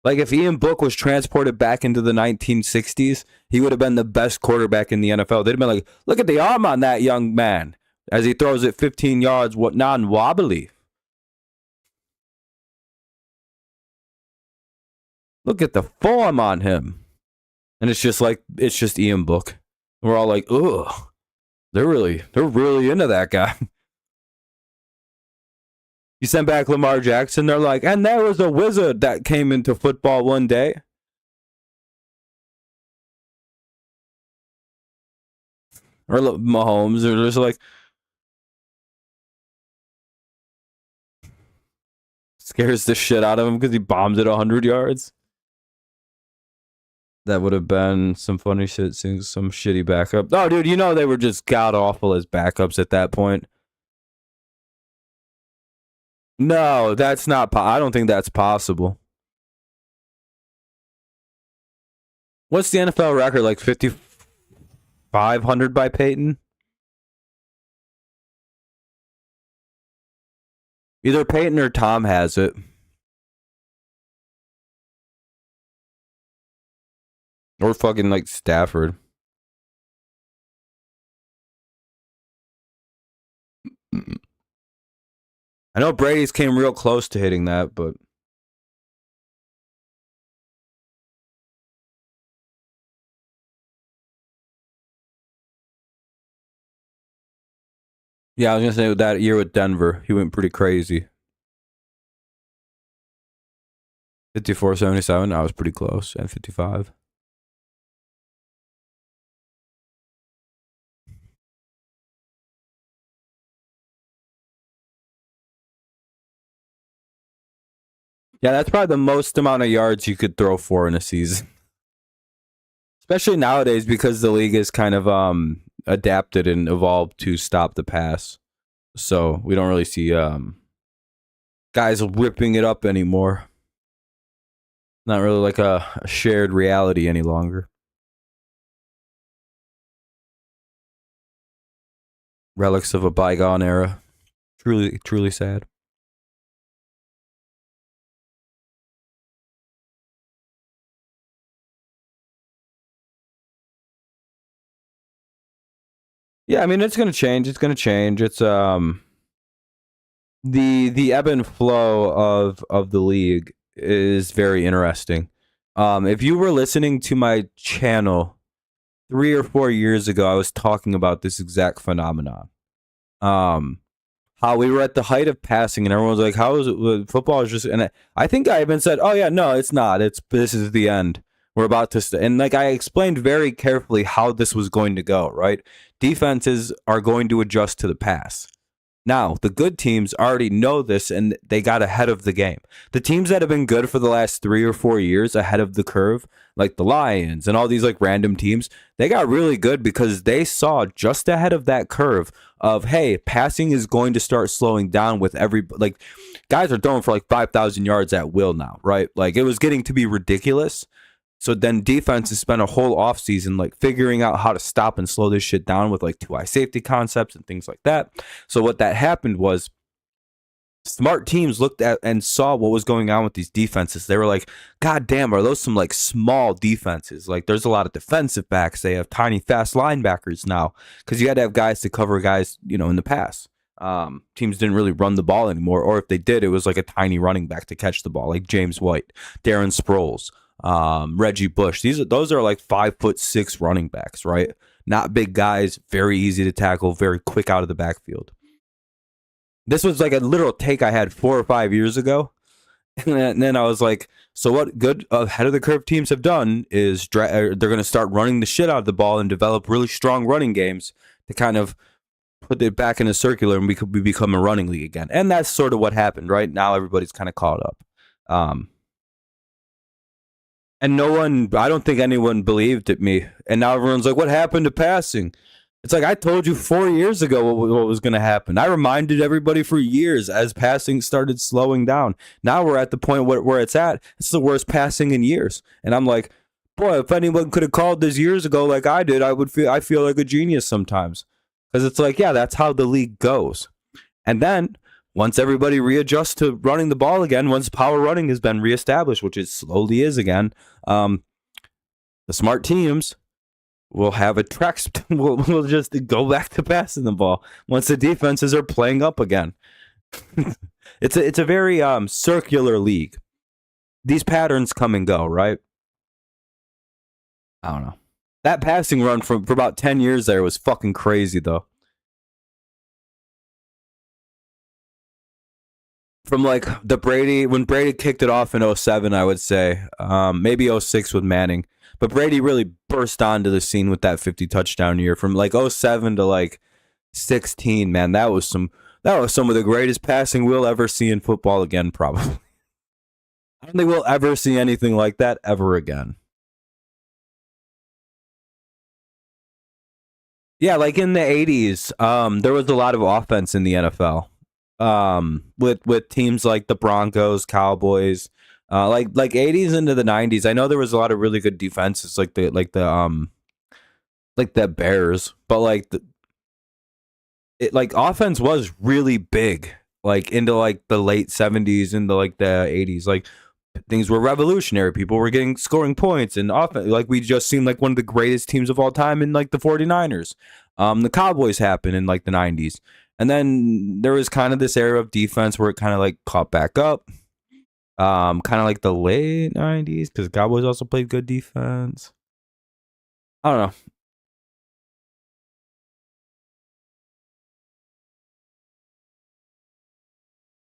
Like, if Ian Book was transported back into the 1960s, he would have been the best quarterback in the NFL. They'd have been like, look at the arm on that young man as he throws it 15 yards, non-wobbly. Look at the form on him. And it's just Ian Book. We're all like, ugh. They're really into that guy. You send back Lamar Jackson, they're like, and there was a wizard that came into football one day. Or Mahomes, or just like scares the shit out of him because he bombs it 100 yards. That would have been some funny shit, seeing some shitty backup. Oh, dude, they were just god awful as backups at that point. No, that's not. I don't think that's possible. What's the NFL record? Like 5,500 by Peyton? Either Peyton or Tom has it. Or fucking like Stafford. I know Brady's came real close to hitting that, but Yeah, I was gonna say that year with Denver, he went pretty crazy. 54-77. I was pretty close at 55. Yeah, that's probably the most amount of yards you could throw for in a season. Especially nowadays because the league is kind of adapted and evolved to stop the pass. So we don't really see guys ripping it up anymore. Not really like a shared reality any longer. Relics of a bygone era. Truly, truly sad. Yeah, I mean it's gonna change. It's gonna change. It's the ebb and flow of the league is very interesting. If you were listening to my channel 3 or 4 years ago, I was talking about this exact phenomenon. Um, how we were at the height of passing, and everyone was like, "How is it? Football is just." And I think I even said, "Oh yeah, no, it's not. It's this is the end. We're about to." And like I explained very carefully how this was going to go. Right, defenses are going to adjust to the pass. Now, the good teams already know this and they got ahead of the game. The teams that have been good for the last 3 or 4 years ahead of the curve, like the Lions and all these like random teams, they got really good because they saw just ahead of that curve of, hey, passing is going to start slowing down with every, like, guys are throwing for like 5,000 yards at will now, right? Like, it was getting to be ridiculous. So then defenses spent a whole offseason like figuring out how to stop and slow this shit down with like 2-eye safety concepts and things like that. So what that happened was smart teams looked at and saw what was going on with these defenses. They were like, God damn, are those some like small defenses? Like there's a lot of defensive backs. They have tiny, fast linebackers now because you had to have guys to cover guys, you know, in the past. Teams didn't really run the ball anymore, or if they did, it was like a tiny running back to catch the ball, like James White, Darren Sproles, Reggie Bush. Those are like 5'6" running backs, right? Not big guys, very easy to tackle, very quick out of the backfield. This was like a literal take I had 4 or 5 years ago. And then I was like, so what good ahead of the curve teams have done is they're going to start running the shit out of the ball and develop really strong running games to kind of put it back in a circular and we become a running league again. And that's sort of what happened, right? Now everybody's kind of caught up. And no one, I don't think anyone believed at me. And now everyone's like, what happened to passing? It's like I told you 4 years ago what was going to happen. I reminded everybody for years as passing started slowing down. Now we're at the point where it's at. It's the worst passing in years. And I'm like, boy, if anyone could have called this years ago like I did, I feel like a genius sometimes. Because it's like, yeah, that's how the league goes. And then once everybody readjusts to running the ball again, once power running has been reestablished, which it slowly is again, the smart teams will have a track. We'll just go back to passing the ball once the defenses are playing up again. It's a very circular league. These patterns come and go, right? I don't know. That passing run for about 10 years there was fucking crazy, though. From like the Brady, when Brady kicked it off in '07, I would say, maybe '06 with Manning. But Brady really burst onto the scene with that 50 touchdown year from like '07 to like 16, man. That was some of the greatest passing we'll ever see in football again, probably. I don't think we'll ever see anything like that ever again. Yeah, like in the '80s, there was a lot of offense in the NFL. With teams like the Broncos, Cowboys, like '80s into the '90s. I know there was a lot of really good defenses, like the Bears, but like offense was really big, like into like the late '70s into like the '80s. Like things were revolutionary. People were getting scoring points and offense. Like we just seemed like one of the greatest teams of all time in like the 49ers. The Cowboys happened in like the '90s. And then there was kind of this era of defense where it kind of like caught back up. Kind of like the late '90s because Cowboys also played good defense. I don't know.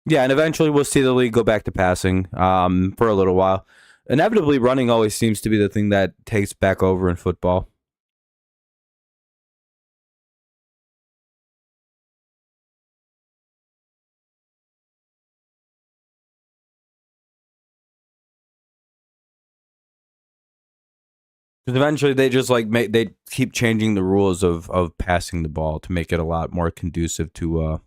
Yeah, and eventually we'll see the league go back to passing for a little while. Inevitably, running always seems to be the thing that takes back over in football. Because eventually they just like they keep changing the rules of passing the ball to make it a lot more conducive to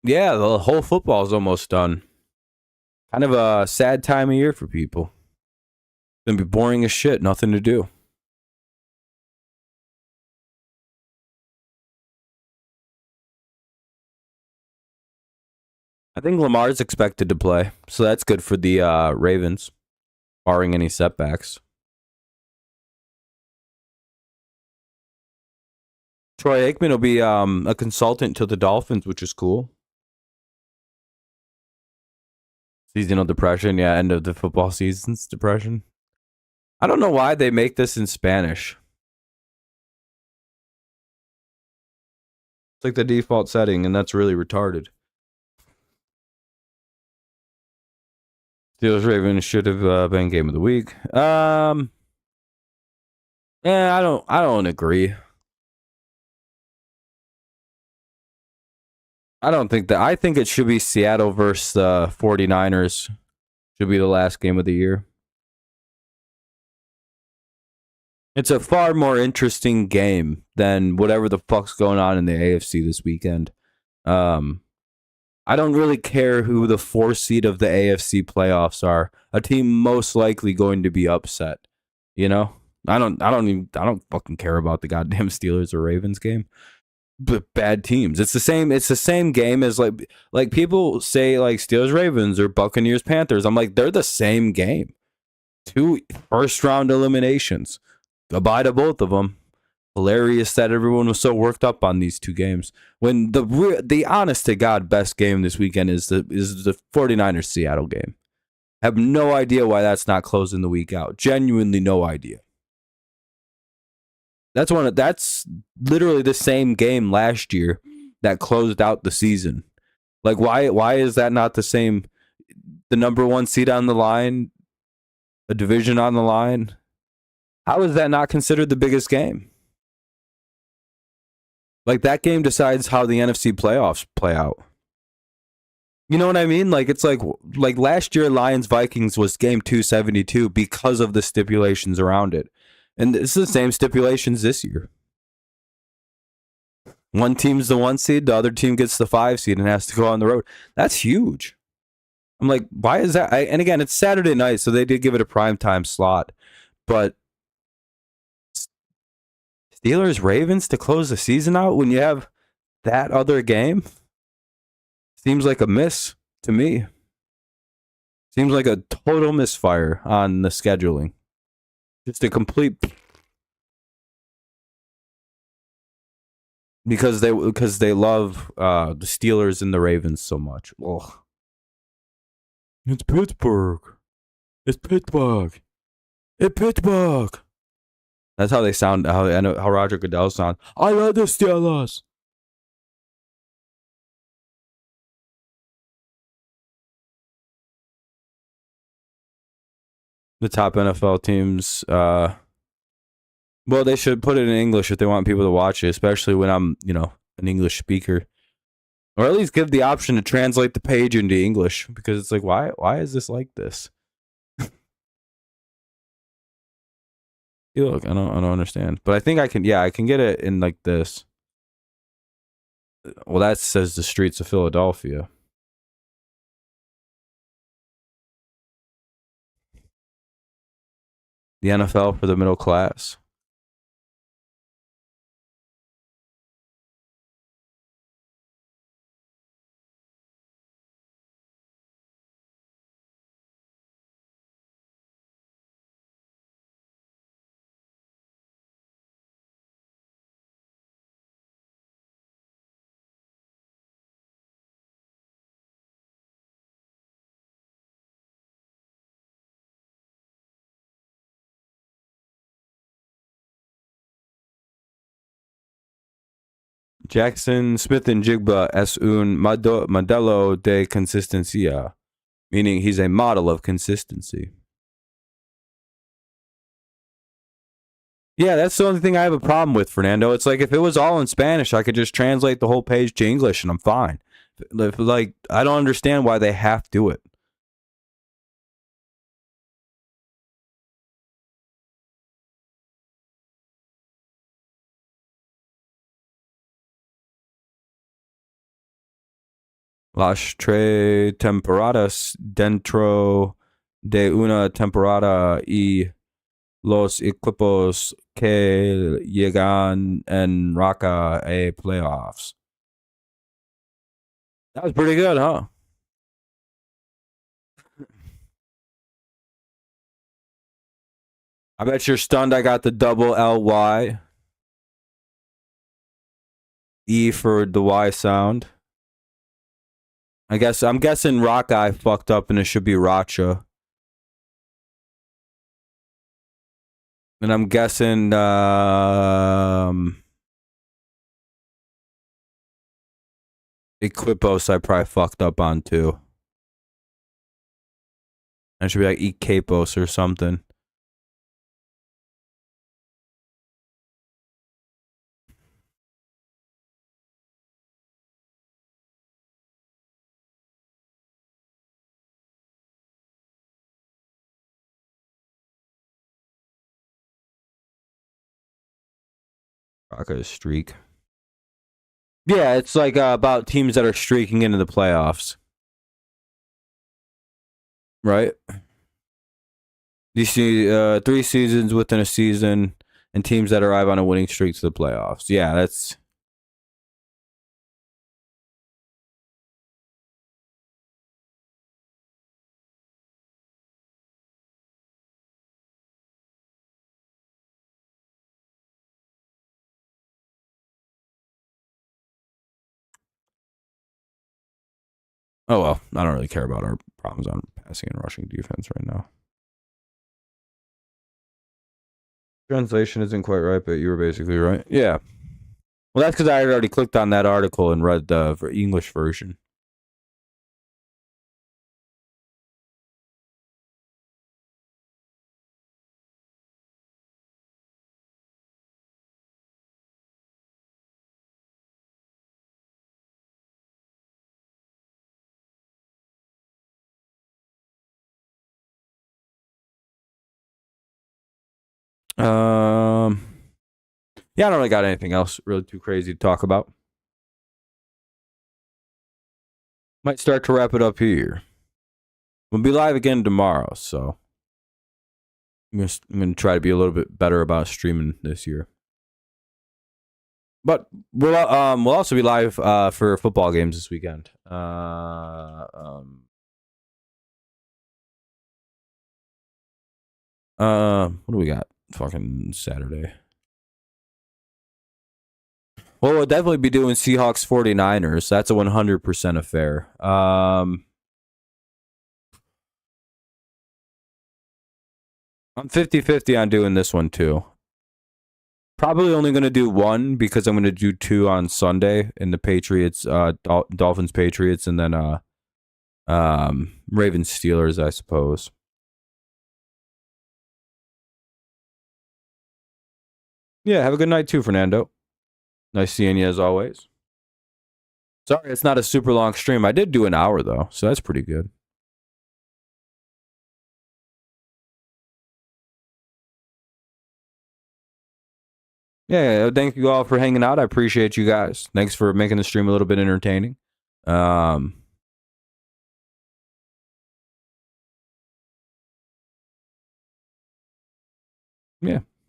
yeah, the whole football is almost done. Kind of a sad time of year for people. It's gonna be boring as shit, nothing to do. I think Lamar's expected to play, so that's good for the Ravens, barring any setbacks. Troy Aikman will be a consultant to the Dolphins, which is cool. Seasonal depression, yeah, end of the football season's depression. I don't know why they make this in Spanish. It's like the default setting, and that's really retarded. Steelers Ravens should have been game of the week. Yeah, I don't agree. I don't think that. I think it should be Seattle versus the 49ers. Should be the last game of the year. It's a far more interesting game than whatever the fuck's going on in the AFC this weekend. Um, I don't really care who the 4 seed of the AFC playoffs are. A team most likely going to be upset. You know, I don't fucking care about the goddamn Steelers or Ravens game. But bad teams. It's the same. It's the same game as like people say like Steelers Ravens or Buccaneers Panthers. I'm like they're the same game. Two first round eliminations. Goodbye to both of them. Hilarious that everyone was so worked up on these two games. When the honest to God best game this weekend is the 49ers Seattle game. Have no idea why that's not closing the week out. Genuinely no idea. That's literally the same game last year that closed out the season. Like why is that not the same? The number one seed on the line, a division on the line. How is that not considered the biggest game? Like that game decides how the NFC playoffs play out. You know what I mean? Like it's like last year Lions Vikings was game 272 because of the stipulations around it. And it's the same stipulations this year. One team's the 1 seed, the other team gets the 5 seed and has to go on the road. That's huge. I'm like, why is that? And again, it's Saturday night, so they did give it a prime time slot. But Steelers Ravens to close the season out when you have that other game seems like a miss to me. Seems like a total misfire on the scheduling. Just a complete because they love the Steelers and the Ravens so much. Ugh. It's Pittsburgh. It's Pittsburgh. It's Pittsburgh. That's how they sound. How I know how Roger Goodell sounds. I love the Steelers. The top NFL teams. Well, they should put it in English if they want people to watch it, especially when I'm, an English speaker, or at least give the option to translate the page into English because it's like, why is this like this? Look, I don't understand, but I think I can. Yeah, I can get it in like this. Well, that says the streets of Philadelphia. The NFL for the middle class. Jackson Smith and Jigba es un modelo de consistencia, meaning he's a model of consistency. Yeah, that's the only thing I have a problem with, Fernando. It's like if it was all in Spanish, I could just translate the whole page to English and I'm fine. Like, I don't understand why they have to do it. Las tres temporadas dentro de una temporada y los equipos que llegan en raca a playoffs. That was pretty good, huh? I bet you're stunned I got the double LY. E for the Y sound. I'm guessing Rock Eye fucked up and it should be Racha. And I'm guessing Equipos I probably fucked up on too. It should be like Equipos or something. Rocka's streak. Yeah, it's like about teams that are streaking into the playoffs. Right? You see 3 seasons within a season and teams that arrive on a winning streak to the playoffs. Yeah, that's... Oh, well, I don't really care about our problems on passing and rushing defense right now. Translation isn't quite right, but you were basically right. Yeah. Well, that's because I had already clicked on that article and read the English version. Yeah, I don't really got anything else really too crazy to talk about. Might start to wrap it up here. We'll be live again tomorrow, so I'm gonna try to be a little bit better about streaming this year. But we'll also be live for football games this weekend. What do we got? Fucking Saturday. Well, we'll definitely be doing Seahawks 49ers. That's a 100% affair. I'm 50-50 on doing this one too. Probably only going to do one because I'm going to do 2 on Sunday in the Patriots, Dolphins Patriots, and then Ravens Steelers, I suppose. Yeah, have a good night too, Fernando. Nice seeing you as always. Sorry, it's not a super long stream. I did do an hour though, so that's pretty good. Yeah, thank you all for hanging out. I appreciate you guys. Thanks for making the stream a little bit entertaining. Yeah,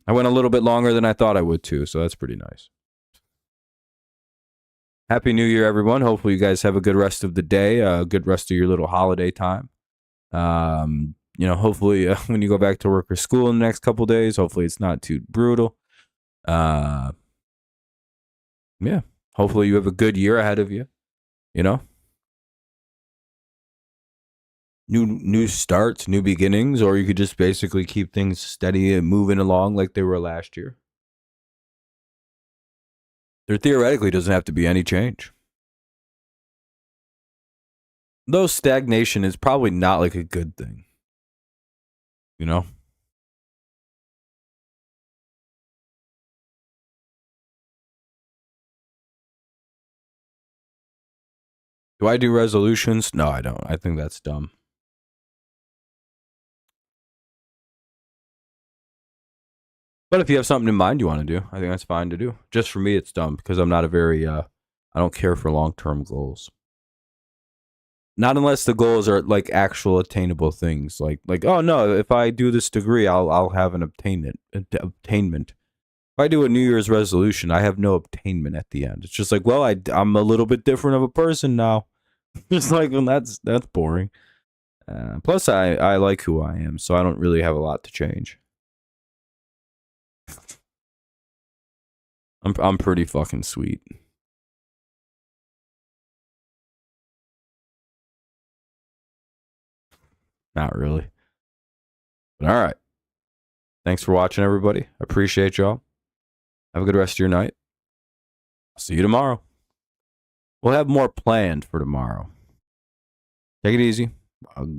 I went a little bit longer than I thought I would too, so that's pretty nice. Happy New Year, everyone. Hopefully you guys have a good rest of the day, a good rest of your little holiday time. Hopefully when you go back to work or school in the next couple days, hopefully it's not too brutal. Yeah, hopefully you have a good year ahead of you, new starts, new beginnings, or you could just basically keep things steady and moving along like they were last year. There theoretically doesn't have to be any change. Though stagnation is probably not like a good thing. You know? Do I do resolutions? No, I don't. I think that's dumb. But if you have something in mind you want to do, I think that's fine to do. Just for me, it's dumb because I'm not a very, I don't care for long-term goals. Not unless the goals are like actual attainable things. Like, oh no, if I do this degree, I'll have an obtainment. If I do a New Year's resolution, I have no obtainment at the end. It's just like, well, I'm a little bit different of a person now. Just like, well, that's boring. Plus, I like who I am, so I don't really have a lot to change. I'm pretty fucking sweet. Not really. But all right. Thanks for watching, everybody. I appreciate y'all. Have a good rest of your night. See you tomorrow. We'll have more planned for tomorrow. Take it easy. Good.